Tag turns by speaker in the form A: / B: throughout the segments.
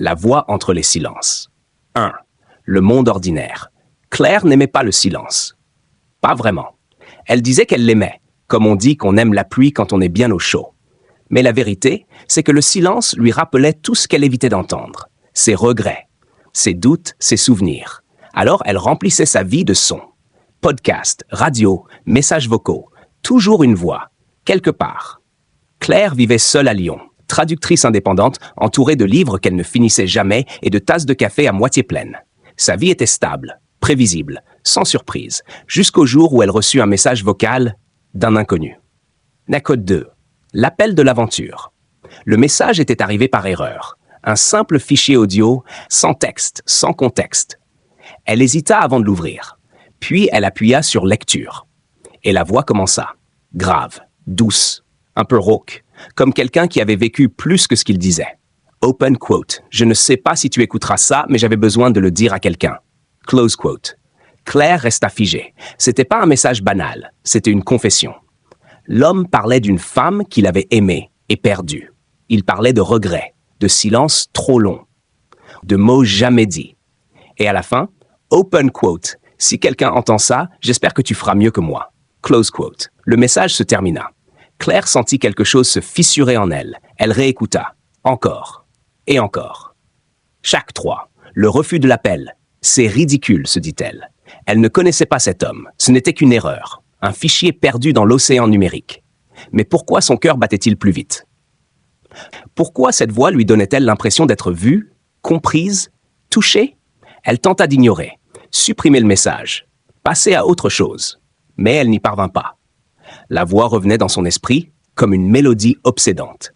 A: La voix entre les silences. 1. Le monde ordinaire. Claire n'aimait pas le silence. Pas vraiment. Elle disait qu'elle l'aimait, comme on dit qu'on aime la pluie quand on est bien au chaud. Mais la vérité, c'est que le silence lui rappelait tout ce qu'elle évitait d'entendre. Ses regrets, ses doutes, ses souvenirs. Alors elle remplissait sa vie de sons. Podcasts, radio, messages vocaux. Toujours une voix, quelque part. Claire vivait seule à Lyon, traductrice indépendante, entourée de livres qu'elle ne finissait jamais et de tasses de café à moitié pleines. Sa vie était stable, prévisible, sans surprise, jusqu'au jour où elle reçut un message vocal d'un inconnu. Code 2. L'appel de l'aventure. Le message était arrivé par erreur. Un simple fichier audio, sans texte, sans contexte. Elle hésita avant de l'ouvrir. Puis elle appuya sur lecture. Et la voix commença. Grave, douce, un peu rauque, comme quelqu'un qui avait vécu plus que ce qu'il disait. Open quote. Je ne sais pas si tu écouteras ça, mais j'avais besoin de le dire à quelqu'un. Close quote. Claire resta figée. C'était pas un message banal, c'était une confession. L'homme parlait d'une femme qu'il avait aimée et perdue. Il parlait de regrets, de silence trop long, de mots jamais dits. Et à la fin, open quote. Si quelqu'un entend ça, j'espère que tu feras mieux que moi. Close quote. Le message se termina. Claire sentit quelque chose se fissurer en elle. Elle réécouta. Encore. Et encore. Chaque 3. Le refus de l'appel. C'est ridicule, se dit-elle. Elle ne connaissait pas cet homme. Ce n'était qu'une erreur. Un fichier perdu dans l'océan numérique. Mais pourquoi son cœur battait-il plus vite? Pourquoi cette voix lui donnait-elle l'impression d'être vue, comprise, touchée? Elle tenta d'ignorer, supprimer le message, passer à autre chose. Mais elle n'y parvint pas. La voix revenait dans son esprit comme une mélodie obsédante.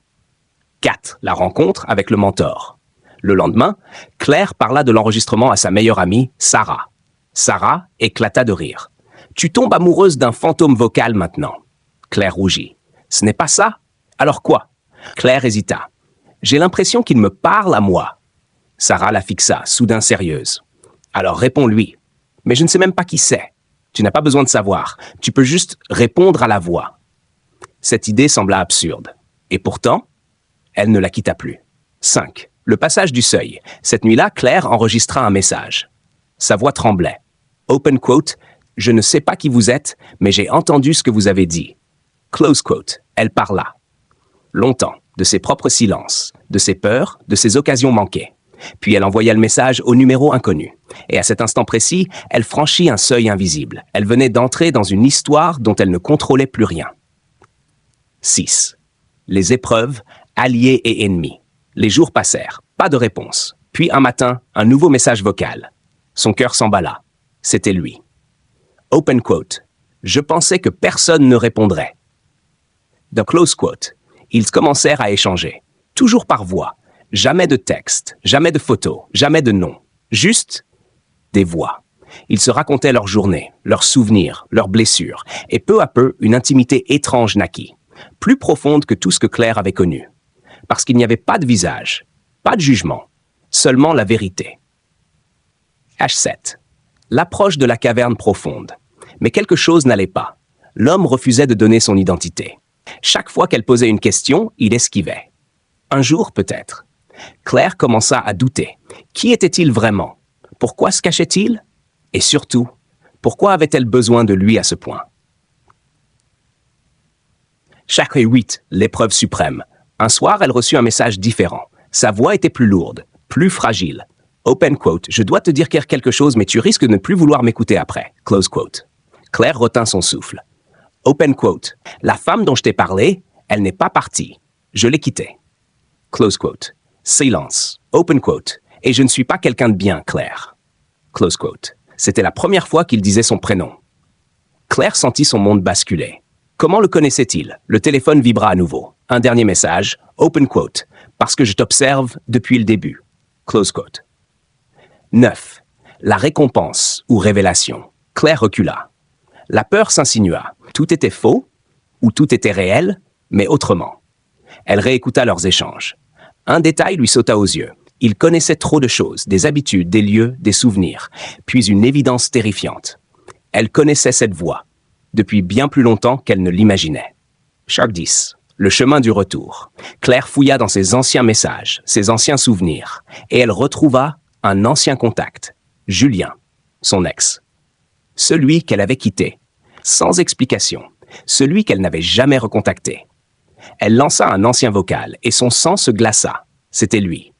A: 4. La rencontre avec le mentor. Le lendemain, Claire parla de l'enregistrement à sa meilleure amie, Sarah. Sarah éclata de rire. « Tu tombes amoureuse d'un fantôme vocal maintenant. » Claire rougit. « Ce n'est pas ça? Alors quoi ?» Claire hésita. « J'ai l'impression qu'il me parle à moi. » Sarah la fixa, soudain sérieuse. « Alors réponds-lui. Mais je ne sais même pas qui c'est. Tu n'as pas besoin de savoir. Tu peux juste répondre à la voix. » Cette idée sembla absurde. Et pourtant, elle ne la quitta plus. 5. Le passage du seuil. Cette nuit-là, Claire enregistra un message. Sa voix tremblait. Open quote. « Je ne sais pas qui vous êtes, mais j'ai entendu ce que vous avez dit. » Close quote. Elle parla. Longtemps, de ses propres silences, de ses peurs, de ses occasions manquées. Puis elle envoya le message au numéro inconnu. Et à cet instant précis, elle franchit un seuil invisible. Elle venait d'entrer dans une histoire dont elle ne contrôlait plus rien. 6. Les épreuves, alliés et ennemis. Les jours passèrent, pas de réponse. Puis un matin, un nouveau message vocal. Son cœur s'emballa. C'était lui. Open quote. Je pensais que personne ne répondrait. The close quote. Ils commencèrent à échanger. Toujours par voix. Jamais de texte, jamais de photos, jamais de nom. Juste des voix. Ils se racontaient leurs journées, leurs souvenirs, leurs blessures. Et peu à peu, une intimité étrange naquit. Plus profonde que tout ce que Claire avait connu. Parce qu'il n'y avait pas de visage, pas de jugement, seulement la vérité. H7. L'approche de la caverne profonde. Mais quelque chose n'allait pas. L'homme refusait de donner son identité. Chaque fois qu'elle posait une question, il esquivait. Un jour, peut-être. Claire commença à douter. Qui était-il vraiment? Pourquoi se cachait-il? Et surtout, pourquoi avait-elle besoin de lui à ce point? Chaque 8, l'épreuve suprême. Un soir, elle reçut un message différent. Sa voix était plus lourde, plus fragile. Open quote. Je dois te dire quelque chose, mais tu risques de ne plus vouloir m'écouter après. Close quote. Claire retint son souffle. Open quote. La femme dont je t'ai parlé, elle n'est pas partie. Je l'ai quittée. Close quote. Silence. Open quote. Et je ne suis pas quelqu'un de bien, Claire. Close quote. C'était la première fois qu'il disait son prénom. Claire sentit son monde basculer. Comment le connaissait-il? Le téléphone vibra à nouveau. Un dernier message. Open quote. Parce que je t'observe depuis le début. Close quote. 9. La récompense ou révélation. Claire recula. La peur s'insinua. Tout était faux, ou tout était réel, mais autrement. Elle réécouta leurs échanges. Un détail lui sauta aux yeux. Il connaissait trop de choses, des habitudes, des lieux, des souvenirs, puis une évidence terrifiante. Elle connaissait cette voix, depuis bien plus longtemps qu'elle ne l'imaginait. Shark 10. Le chemin du retour. Claire fouilla dans ses anciens messages, ses anciens souvenirs, et elle retrouva un ancien contact, Julien, son ex. Celui qu'elle avait quitté, sans explication, celui qu'elle n'avait jamais recontacté. Elle lança un ancien vocal et son sang se glaça. C'était lui.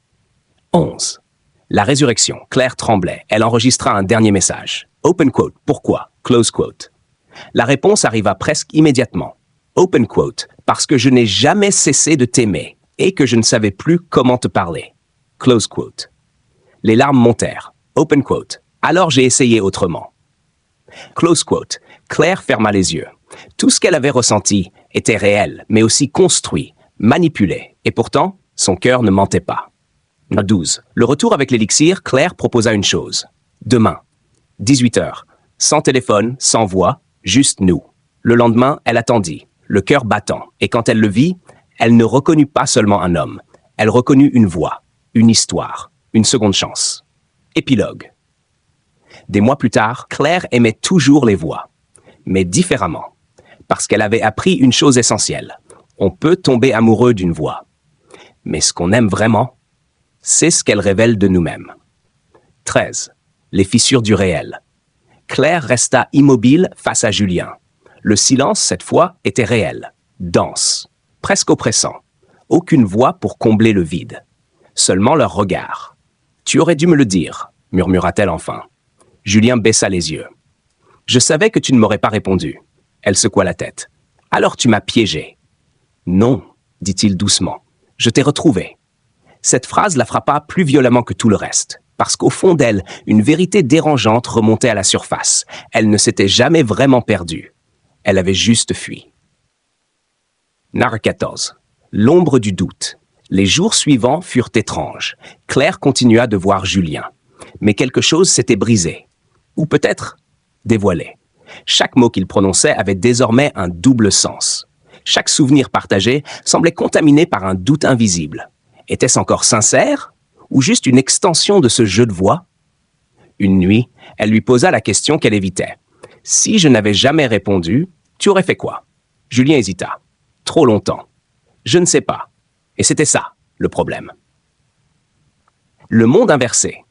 A: 11. La résurrection. Claire tremblait. Elle enregistra un dernier message. Open quote. Pourquoi? Close quote. La réponse arriva presque immédiatement. Open quote. Parce que je n'ai jamais cessé de t'aimer et que je ne savais plus comment te parler. Close quote. Les larmes montèrent. Open quote. Alors j'ai essayé autrement. Close quote. Claire ferma les yeux. Tout ce qu'elle avait ressenti était réel, mais aussi construit, manipulé, et pourtant, son cœur ne mentait pas. 12. Le retour avec l'élixir, Claire proposa une chose. Demain, 18h, sans téléphone, sans voix, juste nous. Le lendemain, elle attendit, le cœur battant, et quand elle le vit, elle ne reconnut pas seulement un homme, elle reconnut une voix, une histoire, une seconde chance. Épilogue. Des mois plus tard, Claire aimait toujours les voix, mais différemment, parce qu'elle avait appris une chose essentielle. On peut tomber amoureux d'une voix, mais ce qu'on aime vraiment, c'est ce qu'elle révèle de nous-mêmes. 13. Les fissures du réel. Claire resta immobile face à Julien. Le silence, cette fois, était réel, dense, presque oppressant. Aucune voix pour combler le vide. Seulement leur regard. « Tu aurais dû me le dire », murmura-t-elle enfin. Julien baissa les yeux. « Je savais que tu ne m'aurais pas répondu. » Elle secoua la tête. « Alors tu m'as piégé. »« Non, dit-il doucement. Je t'ai retrouvé. » Cette phrase la frappa plus violemment que tout le reste, parce qu'au fond d'elle, une vérité dérangeante remontait à la surface. Elle ne s'était jamais vraiment perdue. Elle avait juste fui. Narre 14. L'ombre du doute. Les jours suivants furent étranges. Claire continua de voir Julien. Mais quelque chose s'était brisé. Ou peut-être dévoilé. Chaque mot qu'il prononçait avait désormais un double sens. Chaque souvenir partagé semblait contaminé par un doute invisible. Était-ce encore sincère ou juste une extension de ce jeu de voix? Une nuit, elle lui posa la question qu'elle évitait. « Si je n'avais jamais répondu, tu aurais fait quoi ?» Julien hésita. Trop longtemps. « Je ne sais pas. » Et c'était ça, le problème. Le monde inversé.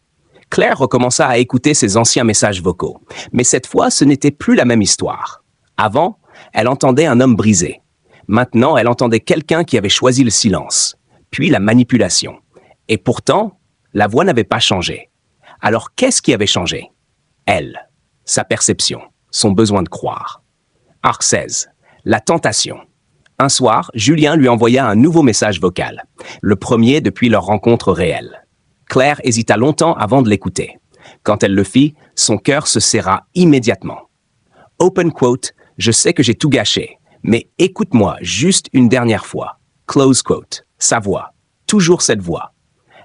A: Claire recommença à écouter ses anciens messages vocaux. Mais cette fois, ce n'était plus la même histoire. Avant, elle entendait un homme brisé. Maintenant, elle entendait quelqu'un qui avait choisi le silence, puis la manipulation. Et pourtant, la voix n'avait pas changé. Alors qu'est-ce qui avait changé? Elle, sa perception, son besoin de croire. Arc 16. La tentation. Un soir, Julien lui envoya un nouveau message vocal, le premier depuis leur rencontre réelle. Claire hésita longtemps avant de l'écouter. Quand elle le fit, son cœur se serra immédiatement. Open quote, je sais que j'ai tout gâché, mais écoute-moi juste une dernière fois. Close quote, sa voix, toujours cette voix.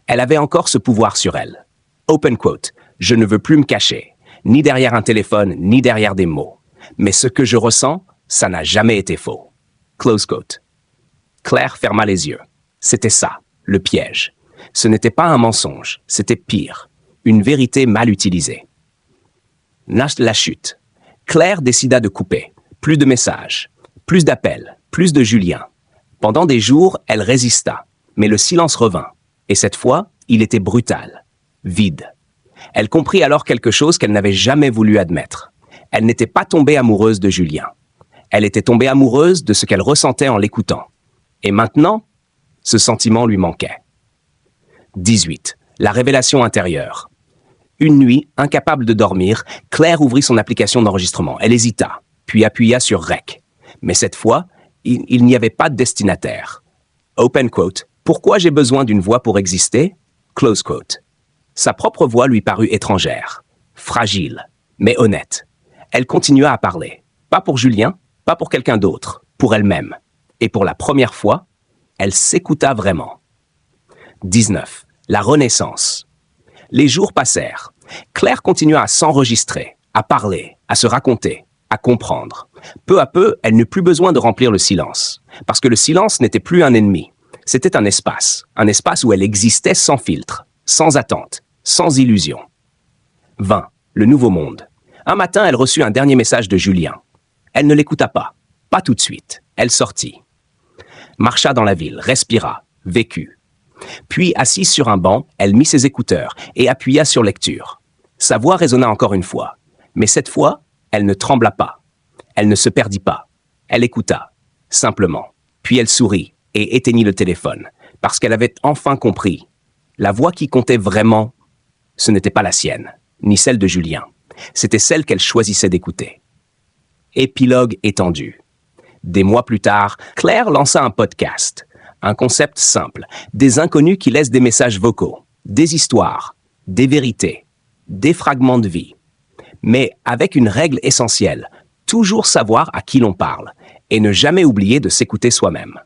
A: Elle avait encore ce pouvoir sur elle. Open quote, je ne veux plus me cacher, ni derrière un téléphone, ni derrière des mots. Mais ce que je ressens, ça n'a jamais été faux. Close quote. Claire ferma les yeux. C'était ça, le piège. Ce n'était pas un mensonge, c'était pire, une vérité mal utilisée. La chute. Claire décida de couper. Plus de messages, plus d'appels, plus de Julien. Pendant des jours, elle résista, mais le silence revint. Et cette fois, il était brutal, vide. Elle comprit alors quelque chose qu'elle n'avait jamais voulu admettre. Elle n'était pas tombée amoureuse de Julien. Elle était tombée amoureuse de ce qu'elle ressentait en l'écoutant. Et maintenant, ce sentiment lui manquait. 18. La révélation intérieure. Une nuit, incapable de dormir, Claire ouvrit son application d'enregistrement. Elle hésita, puis appuya sur REC. Mais cette fois, il n'y avait pas de destinataire. Open quote. Pourquoi j'ai besoin d'une voix pour exister? Close quote. Sa propre voix lui parut étrangère, fragile, mais honnête. Elle continua à parler. Pas pour Julien, pas pour quelqu'un d'autre, pour elle-même. Et pour la première fois, elle s'écouta vraiment. 19. La renaissance. Les jours passèrent. Claire continua à s'enregistrer, à parler, à se raconter, à comprendre. Peu à peu, elle n'eut plus besoin de remplir le silence. Parce que le silence n'était plus un ennemi. C'était un espace où elle existait sans filtre, sans attente, sans illusion. 20. Le nouveau monde. Un matin, elle reçut un dernier message de Julien. Elle ne l'écouta pas tout de suite. Elle sortit. marcha dans la ville, respira, vécut. Puis, assise sur un banc, elle mit ses écouteurs et appuya sur lecture. Sa voix résonna encore une fois. Mais cette fois, elle ne trembla pas. Elle ne se perdit pas. Elle écouta, simplement. Puis elle sourit et éteignit le téléphone, parce qu'elle avait enfin compris. La voix qui comptait vraiment, ce n'était pas la sienne, ni celle de Julien. C'était celle qu'elle choisissait d'écouter. Épilogue étendu. Des mois plus tard, Claire lança un podcast. Un concept simple. Des inconnus qui laissent des messages vocaux, des histoires, des vérités, des fragments de vie. Mais avec une règle essentielle, toujours savoir à qui l'on parle et ne jamais oublier de s'écouter soi-même.